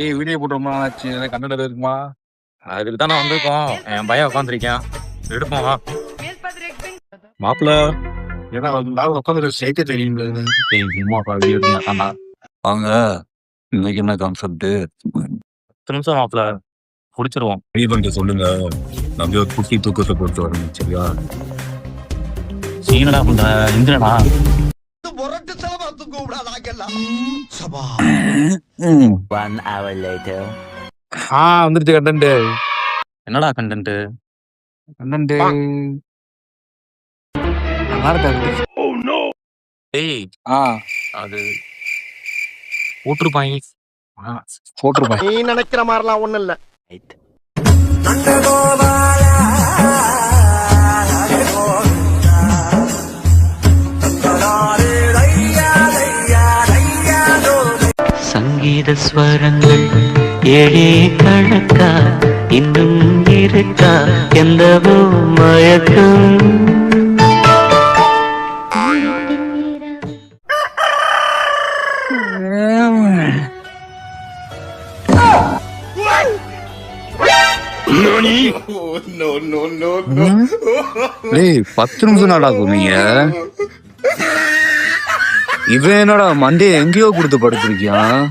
ஏய் வீடியோ போட்டு ரொம்ப நாள் ஆச்சு. கண்டென்ட் இருக்குமா? அதுக்கு தான் நான் வந்திருக்கோம். என் பையன் உட்காந்துருக்கேன். எடுப்போம் வா. மாப்பிள்ள ஏன்னா உட்காந்து சேர்க்க தெரியுங்களா? சும்மா வீடியோ எடுத்தீங்க. வாங்க. இன்னைக்கு என்ன கான்செப்ட்? 10 நிமிஷம் மாப்பிள்ள முடிச்சிருவோம். ரெடி பண்ணிட்டு சொல்லுங்க. நம்ம ஒரு குட்டி தூக்கத்தை பொறுத்து வரணும் சரியா? சீனடா பண்ற இந்திரனா வந்துருச்சு கண்டென்ட். என்னடா கண்டென்ட்? கண்டென்ட் நல்லா இருக்காது. ஏய் அது போட்டிருப்பாங்க. நீ நினைக்கிற மாதிரிலாம் ஒண்ணும் இல்ல. சங்கீத ஸ்வரங்கள் ஏழே கணக்கா இன்னும் இருக்கா எந்தவோ மயக்கம். டேய் 10 நிமிஷம் நாடா சொன்னீங்க. இவன் என்னடா மண்டே எங்கேயோ கொடுத்து படுத்திருக்கியான்.